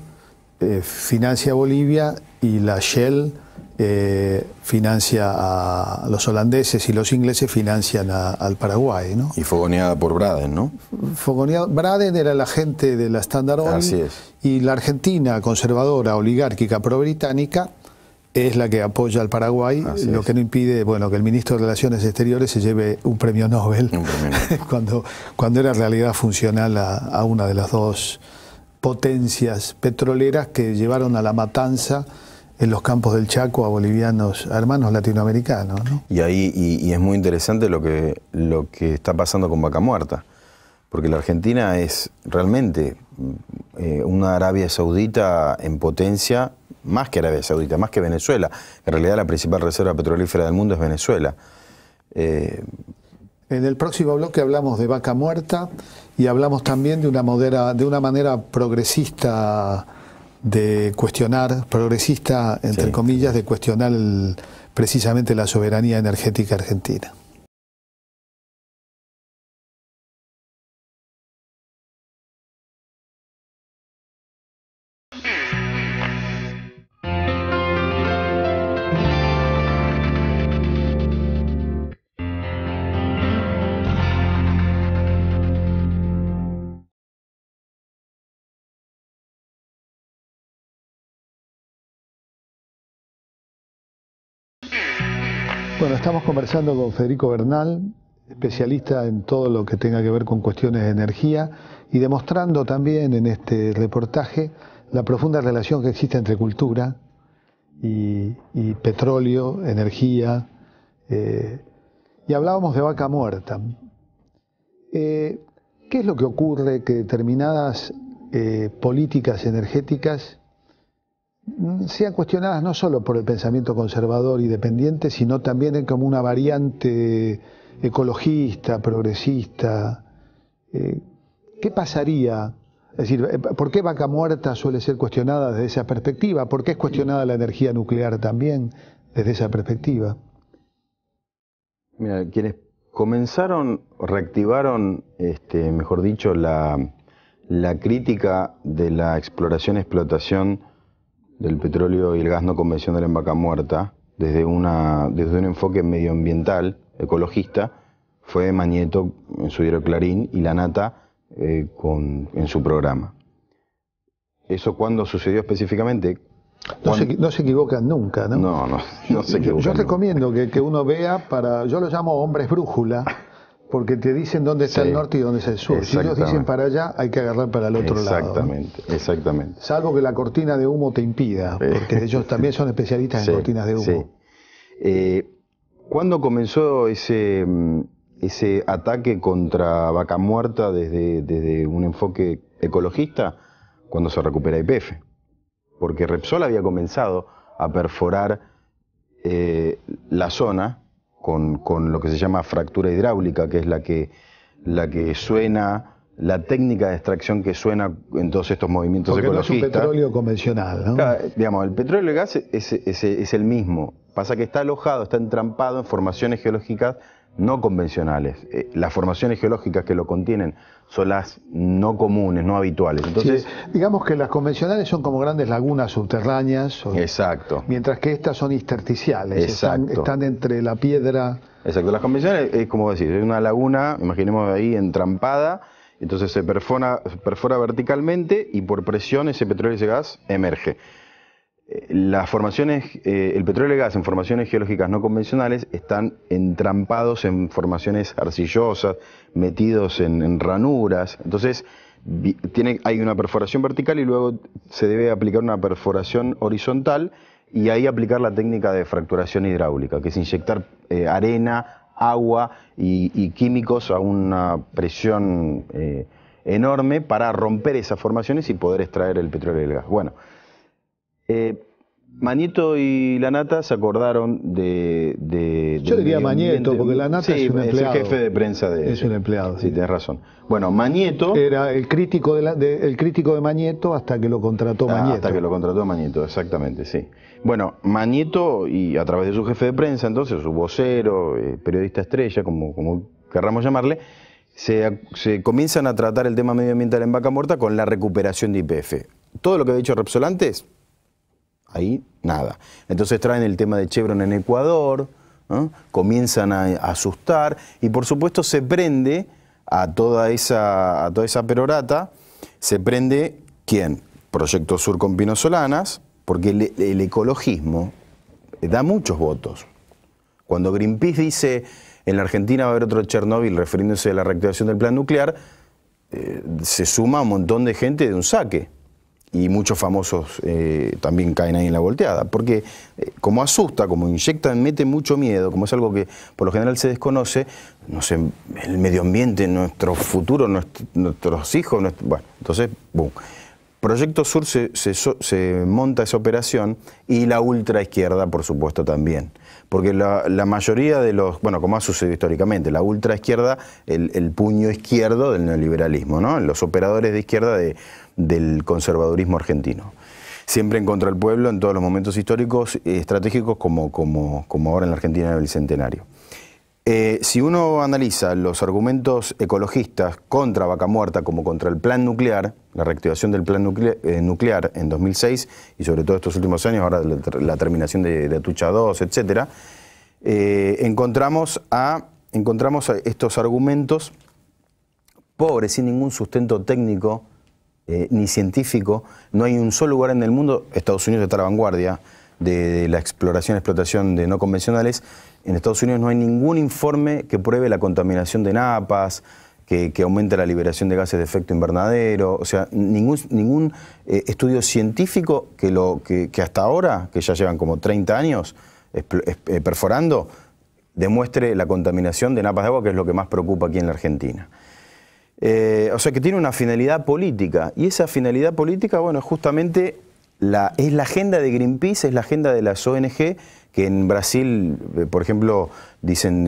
S2: financia a Bolivia y la Shell financia a los holandeses y los ingleses financian al Paraguay, ¿no?
S3: Y fogoneada por Braden, ¿no?
S2: Braden era el agente de la Standard Oil.
S3: Así es.
S2: Y la Argentina conservadora, oligárquica, pro-británica, es la que apoya al Paraguay, lo que no impide, bueno, que el ministro de Relaciones Exteriores se lleve un premio Nobel, cuando era en realidad funcional a una de las dos potencias petroleras que llevaron a la matanza en los campos del Chaco a bolivianos, a hermanos latinoamericanos, ¿no?
S3: Y ahí es muy interesante lo que está pasando con Vaca Muerta, porque la Argentina es realmente una Arabia Saudita en potencia más que Arabia Saudita, más que Venezuela. En realidad la principal reserva petrolífera del mundo es Venezuela.
S2: En el próximo bloque hablamos de Vaca Muerta y hablamos también de una manera progresista de cuestionar, progresista entre comillas, de cuestionar precisamente la soberanía energética argentina. Bueno, estamos conversando con Federico Bernal, especialista en todo lo que tenga que ver con cuestiones de energía y demostrando también en este reportaje la profunda relación que existe entre cultura y petróleo, energía. Y hablábamos de Vaca Muerta. ¿Qué es lo que ocurre que determinadas políticas energéticas sean cuestionadas no solo por el pensamiento conservador y dependiente, sino también como una variante ecologista, progresista? ¿Qué pasaría? Es decir, ¿por qué Vaca Muerta suele ser cuestionada desde esa perspectiva? ¿Por qué es cuestionada la energía nuclear también desde esa perspectiva?
S3: Mira, quienes comenzaron, reactivaron, mejor dicho, la crítica de la exploración-explotación del petróleo y el gas no convencional en Vaca Muerta, desde un enfoque medioambiental, ecologista, fue Mañeto en su diario Clarín y La Nata en su programa. ¿Eso cuándo sucedió específicamente?
S2: No se equivocan nunca, ¿no?
S3: No se equivocan.
S2: Yo recomiendo que uno vea yo lo llamo hombres brújula, porque te dicen dónde está el norte y dónde está el sur. Si ellos dicen para allá, hay que agarrar para el otro lado, ¿no?
S3: Exactamente.
S2: Salvo que la cortina de humo te impida, porque ellos también son especialistas en cortinas de humo.
S3: Sí. ¿Cuándo comenzó ese ataque contra Vaca Muerta desde un enfoque ecologista? Cuando se recupera YPF. Porque Repsol había comenzado a perforar la zona con lo que se llama fractura hidráulica, que es la que suena, la técnica de extracción que suena en todos estos movimientos ecologistas.
S2: Porque no es un petróleo convencional, ¿no?
S3: Claro, digamos, el petróleo y el gas es el mismo. Pasa que está alojado, está entrampado en formaciones geológicas no convencionales. Las formaciones geológicas que lo contienen son las no comunes, no habituales. Entonces,
S2: digamos que las convencionales son como grandes lagunas subterráneas.
S3: Exacto.
S2: Mientras que estas son intersticiales. Están entre la piedra.
S3: Exacto. Las convencionales es como decir, es una laguna, imaginemos ahí entrampada, entonces se perfora verticalmente y por presión ese petróleo y ese gas emerge. Las formaciones, el petróleo y el gas en formaciones geológicas no convencionales están entrampados en formaciones arcillosas, metidos en ranuras. Entonces hay una perforación vertical y luego se debe aplicar una perforación horizontal y ahí aplicar la técnica de fracturación hidráulica, que es inyectar arena, agua y químicos a una presión enorme para romper esas formaciones y poder extraer el petróleo y el gas. Bueno. Mañeto y La Nata se acordaron
S2: Yo diría Mañeto, porque La Nata es un empleado.
S3: Es el jefe de prensa de...
S2: Es un empleado.
S3: Sí, tienes razón. Bueno, Mañeto...
S2: Era el crítico de Mañeto hasta que lo contrató Mañeto.
S3: Hasta que lo contrató Mañeto, exactamente, sí. Bueno, Mañeto, y a través de su jefe de prensa, entonces, su vocero, periodista estrella, como querramos llamarle, se comienzan a tratar el tema medioambiental en Vaca Muerta con la recuperación de YPF. Todo lo que había dicho Repsol antes... Ahí nada. Entonces traen el tema de Chevron en Ecuador, ¿no? Comienzan a asustar y por supuesto se prende a toda esa perorata, se prende ¿quién? Proyecto Sur con Pino Solanas, porque el ecologismo da muchos votos. Cuando Greenpeace dice en la Argentina va a haber otro Chernóbil refiriéndose a la reactivación del plan nuclear, se suma un montón de gente de un saque. Y muchos famosos también caen ahí en la volteada, porque como asusta, como inyecta, mete mucho miedo, como es algo que por lo general se desconoce, no sé, el medio ambiente, nuestro futuro, nuestros hijos, bueno, entonces, boom. Proyecto Sur se monta esa operación y la ultraizquierda, por supuesto, también. Porque la mayoría de los, bueno, como ha sucedido históricamente, la ultraizquierda, el puño izquierdo del neoliberalismo, ¿no? Los operadores de izquierda del conservadurismo argentino. Siempre en contra del pueblo en todos los momentos históricos estratégicos como ahora en la Argentina del Bicentenario. Si uno analiza los argumentos ecologistas contra Vaca Muerta como contra el plan nuclear, la reactivación del plan nuclear en 2006 y sobre todo estos últimos años, ahora la terminación de Atucha 2, etc., encontramos a estos argumentos pobres, sin ningún sustento técnico ni científico. No hay un solo lugar en el mundo, Estados Unidos está a la vanguardia de la exploración y explotación de no convencionales. En Estados Unidos no hay ningún informe que pruebe la contaminación de napas, que aumente la liberación de gases de efecto invernadero, o sea, ningún estudio científico que hasta ahora, que ya llevan como 30 años perforando, demuestre la contaminación de napas de agua, que es lo que más preocupa aquí en la Argentina. O sea que tiene una finalidad política, y esa finalidad política, bueno, justamente es la agenda de Greenpeace, es la agenda de las ONG, que en Brasil, por ejemplo, dicen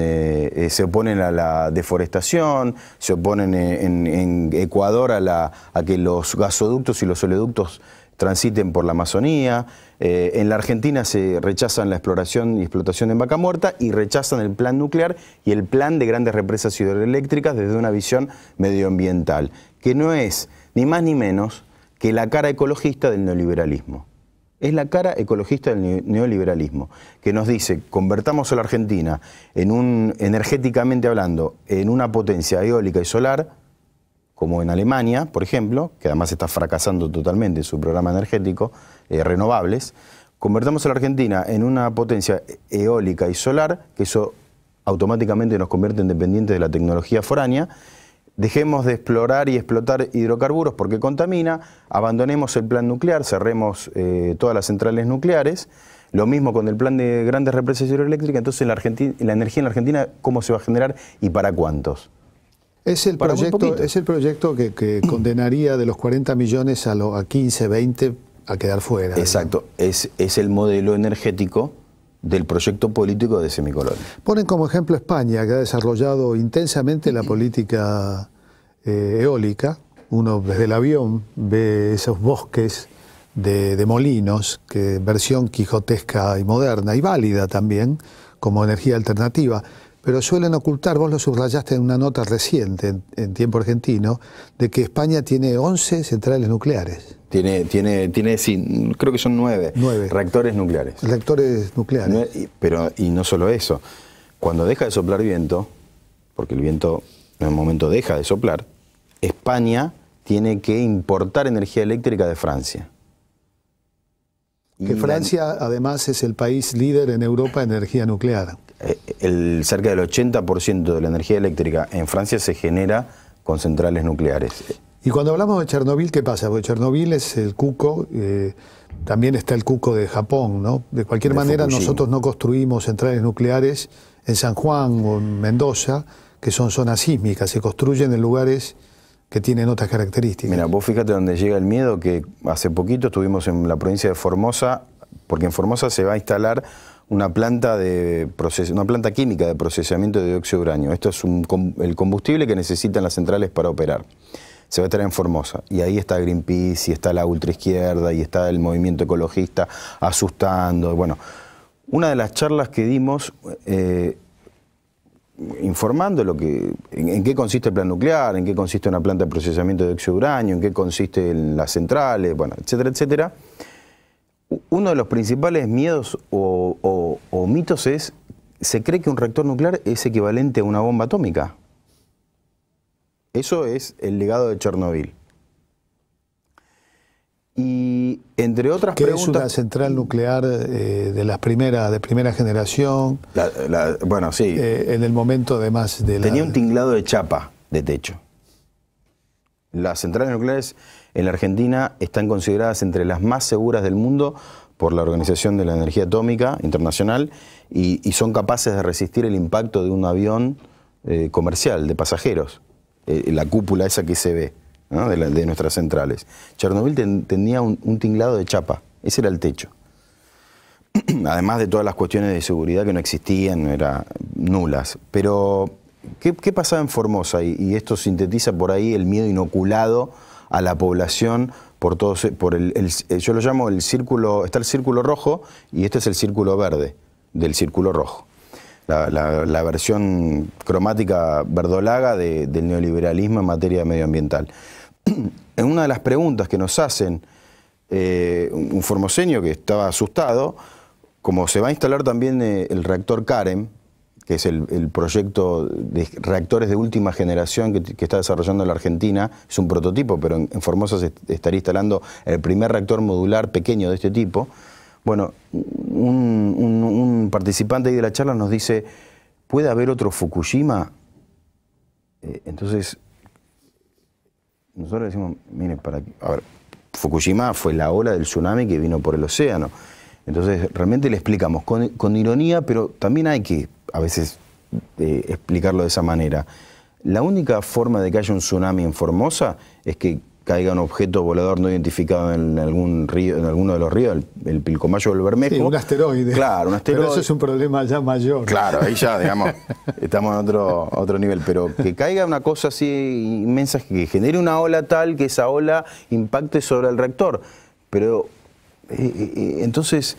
S3: se oponen a la deforestación, se oponen en Ecuador a que los gasoductos y los oleoductos transiten por la Amazonía. En la Argentina se rechazan la exploración y explotación en Vaca Muerta y rechazan el plan nuclear y el plan de grandes represas hidroeléctricas desde una visión medioambiental, que no es ni más ni menos que la cara ecologista del neoliberalismo. Es la cara ecologista del neoliberalismo, que nos dice, convertamos a la Argentina energéticamente hablando, en una potencia eólica y solar, como en Alemania, por ejemplo, que además está fracasando totalmente en su programa energético, renovables. Convertamos a la Argentina en una potencia eólica y solar, que eso automáticamente nos convierte en dependientes de la tecnología foránea. Dejemos de explorar y explotar hidrocarburos porque contamina, abandonemos el plan nuclear, cerremos todas las centrales nucleares, lo mismo con el plan de grandes represas hidroeléctricas. Entonces la energía en la Argentina, ¿cómo se va a generar y para cuántos?
S2: Es el proyecto que condenaría de los 40 millones a 15, 20 a quedar fuera.
S3: Exacto, es el modelo energético del proyecto político de Semicolor.
S2: Ponen como ejemplo España, que ha desarrollado intensamente la política eólica. Uno desde el avión ve esos bosques de molinos, que versión quijotesca y moderna, y válida también, como energía alternativa. Pero suelen ocultar, vos lo subrayaste en una nota reciente, en Tiempo Argentino, de que España tiene 11 centrales nucleares.
S3: Tiene sí, creo que son 9 reactores nucleares.
S2: Reactores nucleares.
S3: Y no solo eso, cuando deja de soplar viento, porque el viento en un momento deja de soplar, España tiene que importar energía eléctrica de Francia.
S2: Que Francia además es el país líder en Europa en energía nuclear.
S3: Cerca del 80% de la energía eléctrica en Francia se genera con centrales nucleares.
S2: Y cuando hablamos de Chernobyl, ¿qué pasa? Porque Chernobyl es el cuco, también está el cuco de Japón, ¿no? De cualquier manera, Fukushima. Nosotros no construimos centrales nucleares en San Juan o en Mendoza, que son zonas sísmicas, se construyen en lugares que tienen otras características.
S3: Mira, vos fíjate dónde llega el miedo, que hace poquito estuvimos en la provincia de Formosa, porque en Formosa se va a instalar una planta química de procesamiento de dióxido de uranio. Esto es el combustible que necesitan las centrales para operar. Se va a estar en Formosa, y ahí está Greenpeace, y está la ultraizquierda, y está el movimiento ecologista asustando. Bueno, una de las charlas que dimos, informando en qué consiste el plan nuclear, en qué consiste una planta de procesamiento de dióxido de uranio, en qué consiste las centrales, bueno, etcétera, etcétera. Uno de los principales miedos o mitos es, se cree que un reactor nuclear es equivalente a una bomba atómica. Eso es el legado de Chernobyl. Y entre otras preguntas...
S2: ¿Qué es una central nuclear de primera generación?
S3: Bueno, sí.
S2: En el momento además de
S3: Tenía un tinglado de chapa de techo. Las centrales nucleares en la Argentina están consideradas entre las más seguras del mundo por la Organización de la Energía Atómica Internacional y son capaces de resistir el impacto de un avión comercial, de pasajeros. La cúpula esa que se ve. ¿no? de nuestras centrales. Chernobyl tenía un tinglado de chapa, ese era el techo. Además de todas las cuestiones de seguridad que no existían, eran nulas. Pero, ¿qué pasaba en Formosa? Y esto sintetiza por ahí el miedo inoculado a la población por todo, yo lo llamo el círculo, está el círculo rojo y este es el círculo verde del círculo rojo. La versión cromática verdolaga del neoliberalismo en materia medioambiental. En una de las preguntas que nos hacen, un formoseño que estaba asustado, como se va a instalar también el reactor CAREM, que es el proyecto de reactores de última generación que está desarrollando la Argentina, es un prototipo, pero en Formosa se estaría instalando el primer reactor modular pequeño de este tipo. Bueno, un participante ahí de la charla nos dice, ¿puede haber otro Fukushima? Entonces, nosotros decimos, mire, a ver, Fukushima fue la ola del tsunami que vino por el océano. Entonces, realmente le explicamos con ironía, pero también hay que, a veces, explicarlo de esa manera. La única forma de que haya un tsunami en Formosa es que caiga un objeto volador no identificado en algún río, en alguno de los ríos, el Pilcomayo o el Bermejo.
S2: Sí, un asteroide.
S3: Claro, un asteroide.
S2: Pero eso es un problema ya mayor.
S3: Claro, ahí ya, digamos, estamos en otro nivel. Pero que caiga una cosa así inmensa, que genere una ola tal que esa ola impacte sobre el reactor. Pero, entonces,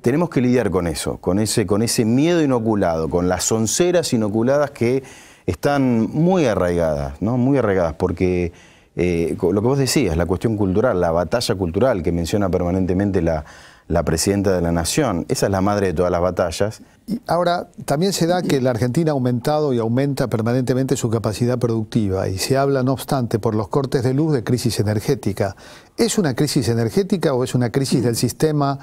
S3: tenemos que lidiar con eso, con ese miedo inoculado, con las onceras inoculadas que están muy arraigadas, ¿no? Muy arraigadas, porque lo que vos decías, la cuestión cultural, la batalla cultural que menciona permanentemente la presidenta de la Nación, esa es la madre de todas las batallas.
S2: Y ahora, también se da que la Argentina ha aumentado y aumenta permanentemente su capacidad productiva y se habla, no obstante, por los cortes de luz de crisis energética. ¿Es una crisis energética o es una crisis del sistema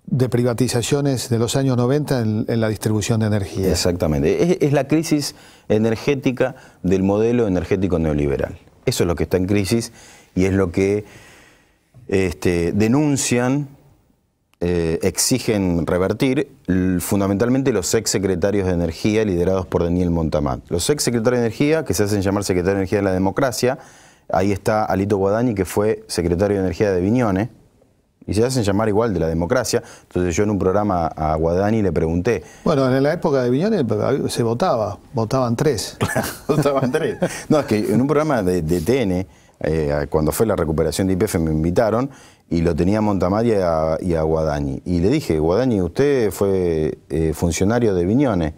S2: de privatizaciones de los años 90 en la distribución de energía?
S3: Exactamente, es la crisis energética del modelo energético neoliberal. Eso es lo que está en crisis y es lo que denuncian, exigen revertir, fundamentalmente los exsecretarios de Energía liderados por Daniel Montamat. Los exsecretarios de Energía, que se hacen llamar secretario de Energía de la Democracia, ahí está Alito Guadagni, que fue secretario de Energía de Viñones, y se hacen llamar igual de la Democracia. Entonces yo en un programa a Guadagni le pregunté.
S2: Bueno, en la época de Viñones se votaban 3.
S3: Votaban 3. No, es que en un programa de TN, cuando fue la recuperación de YPF me invitaron y lo tenía a Montamat y a Guadagni. Y le dije, Guadagni, usted fue funcionario de Viñones,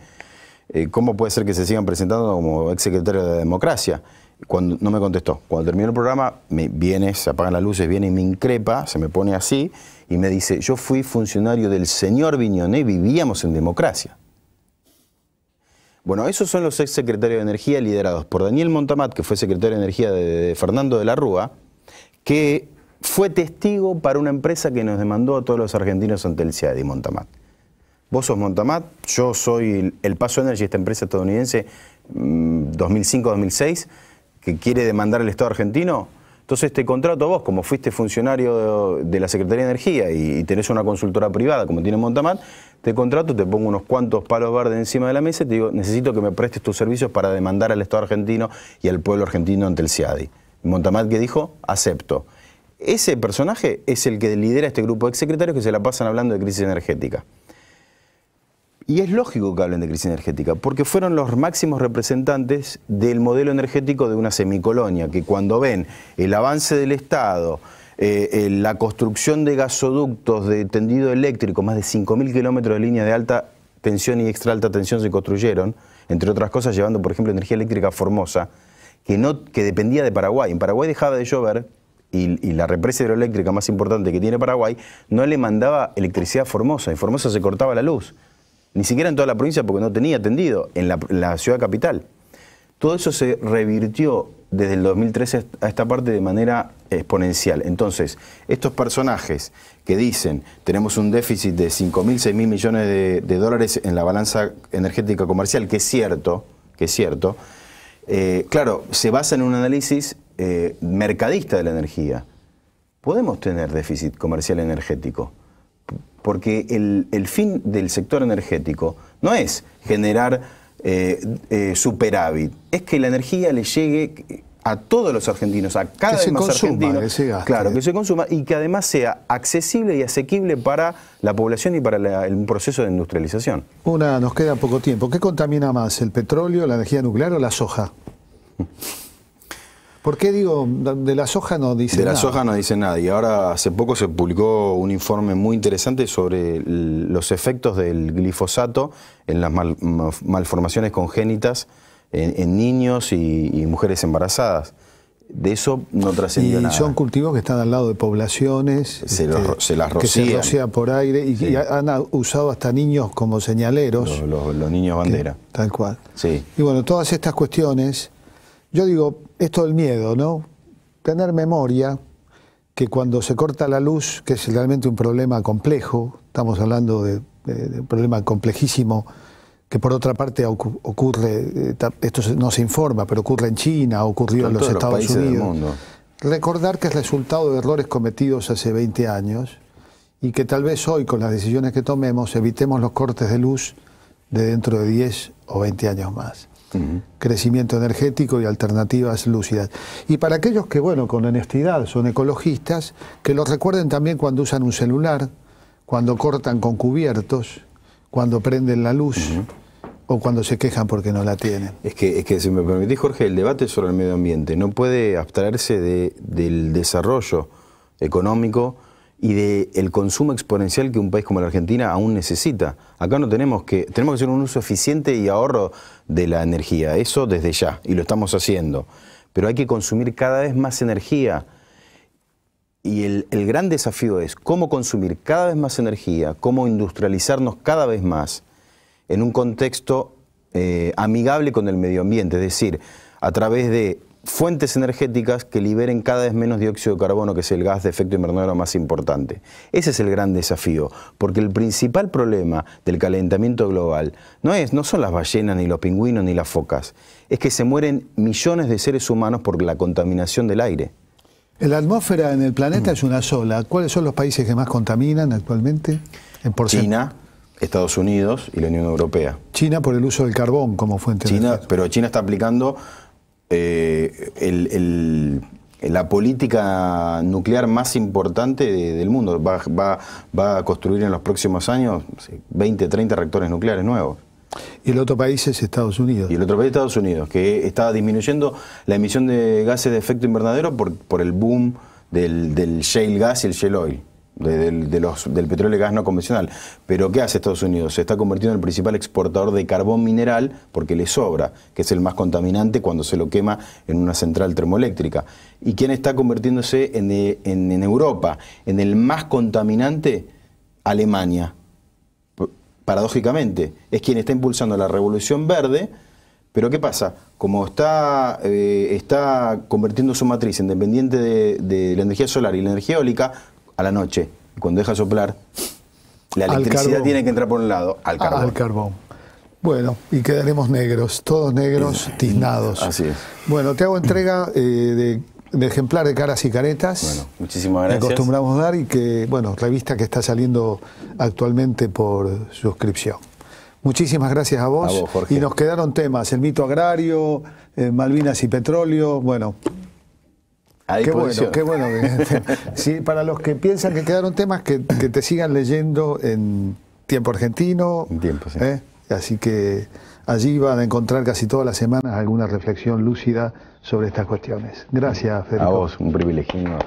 S3: ¿cómo puede ser que se sigan presentando como exsecretario de la Democracia? Cuando no me contestó. Cuando terminó el programa, se apagan las luces, viene y me increpa, se me pone así y me dice, yo fui funcionario del señor Viñones y vivíamos en democracia. Bueno, esos son los exsecretarios de Energía liderados por Daniel Montamat, que fue secretario de Energía de Fernando de la Rúa, que fue testigo para una empresa que nos demandó a todos los argentinos ante el CIADI, Montamat. Vos sos Montamat, yo soy el Paso Energy, esta empresa estadounidense, 2005-2006, que quiere demandar al Estado argentino. Entonces te contrato a vos, como fuiste funcionario de la Secretaría de Energía y tenés una consultora privada como tiene Montamat, te contrato, te pongo unos cuantos palos verdes encima de la mesa y te digo, necesito que me prestes tus servicios para demandar al Estado argentino y al pueblo argentino ante el CIADI. Montamat, ¿qué dijo? Acepto. Ese personaje es el que lidera este grupo de exsecretarios que se la pasan hablando de crisis energética. Y es lógico que hablen de crisis energética, porque fueron los máximos representantes del modelo energético de una semicolonia, que cuando ven el avance del Estado, la construcción de gasoductos de tendido eléctrico, más de 5.000 kilómetros de línea de alta tensión y extra alta tensión se construyeron, entre otras cosas llevando, por ejemplo, energía eléctrica a Formosa, que dependía de Paraguay. En Paraguay dejaba de llover y la represa hidroeléctrica más importante que tiene Paraguay no le mandaba electricidad a Formosa. En Formosa se cortaba la luz. Ni siquiera en toda la provincia porque no tenía tendido, en la ciudad capital. Todo eso se revirtió desde el 2013 a esta parte de manera exponencial. Entonces, estos personajes que dicen tenemos un déficit de 5.000, 6.000 millones de dólares en la balanza energética comercial, que es cierto, claro, se basa en un análisis mercadista de la energía. Podemos tener déficit comercial energético, porque el fin del sector energético no es generar superávit, es que la energía le llegue a todos los argentinos, a cada vez más argentinos,
S2: que se gaste.
S3: Claro, que se consuma y que además sea accesible y asequible para la población y para el proceso de industrialización.
S2: Nos queda poco tiempo. ¿Qué contamina más, el petróleo, la energía nuclear o la soja? ¿Por qué digo, de la soja no dice nada?
S3: De la soja no dice nada. Y ahora hace poco se publicó un informe muy interesante sobre los efectos del glifosato en las malformaciones congénitas en niños y mujeres embarazadas. De eso no trascendió nada.
S2: Y son cultivos que están al lado de poblaciones,
S3: se las rocían.
S2: Que se rocía por aire y, sí. Y han usado hasta niños como señaleros.
S3: Los niños bandera.
S2: Tal cual.
S3: Sí.
S2: Y bueno, todas estas cuestiones, yo digo, esto del miedo, ¿no? Tener memoria que cuando se corta la luz, que es realmente un problema complejo, estamos hablando de un problema complejísimo, que por otra parte ocurre, esto no se informa, pero ocurre en China, ha ocurrido en los Estados Unidos. Recordar que es resultado de errores cometidos hace 20 años y que tal vez hoy, con las decisiones que tomemos, evitemos los cortes de luz de dentro de 10 o 20 años más. Crecimiento energético y alternativas lúcidas. Y para aquellos que, bueno, con honestidad son ecologistas, que lo recuerden también cuando usan un celular, cuando cortan con cubiertos, cuando prenden la luz o cuando se quejan porque no la tienen.
S3: Es que si me permitís, Jorge, el debate sobre el medio ambiente no puede abstraerse del desarrollo económico y del consumo exponencial que un país como la Argentina aún necesita. Acá tenemos que hacer un uso eficiente y ahorro de la energía, eso desde ya, y lo estamos haciendo. Pero hay que consumir cada vez más energía. Y el gran desafío es cómo consumir cada vez más energía, cómo industrializarnos cada vez más en un contexto amigable con el medio ambiente, es decir, a través de fuentes energéticas que liberen cada vez menos dióxido de carbono, que es el gas de efecto invernadero más importante. Ese es el gran desafío, porque el principal problema del calentamiento global no son las ballenas, ni los pingüinos, ni las focas, es que se mueren millones de seres humanos por la contaminación del aire.
S2: La atmósfera en el planeta es una sola. ¿Cuáles son los países que más contaminan actualmente?
S3: China, Estados Unidos y la Unión Europea.
S2: China por el uso del carbón como fuente de energía.
S3: Pero China está aplicando la política nuclear más importante del mundo. Va a construir en los próximos años 20, 30 reactores nucleares nuevos.
S2: Y el otro país es Estados Unidos.
S3: Y el otro país es Estados Unidos, que está disminuyendo la emisión de gases de efecto invernadero por el boom del shale gas y el shale oil, del petróleo y gas no convencional. Pero ¿qué hace Estados Unidos? Se está convirtiendo en el principal exportador de carbón mineral porque le sobra, que es el más contaminante cuando se lo quema en una central termoeléctrica. ¿Y quién está convirtiéndose en Europa en el más contaminante? Alemania. Paradójicamente, es quien está impulsando la revolución verde, pero ¿qué pasa? Como está convirtiendo su matriz en dependiente de la energía solar y la energía eólica, a la noche, cuando deja soplar, la electricidad tiene que entrar por un lado, al carbón.
S2: Al carbón. Bueno, y quedaremos negros, todos negros, tiznados.
S3: Así es.
S2: Bueno, te hago entrega de ejemplar de Caras y Caretas.
S3: Bueno, muchísimas gracias.
S2: Que acostumbramos dar y que, bueno, revista que está saliendo actualmente por suscripción. Muchísimas gracias a vos.
S3: Jorge.
S2: Y nos quedaron temas, el mito agrario, Malvinas y petróleo, bueno. Qué bueno. Sí, para los que piensan que quedaron temas, que te sigan leyendo en Tiempo Argentino.
S3: En Tiempo, sí.
S2: Así que allí van a encontrar casi todas las semanas alguna reflexión lúcida sobre estas cuestiones. Gracias, Federico.
S3: A vos, un privilegio.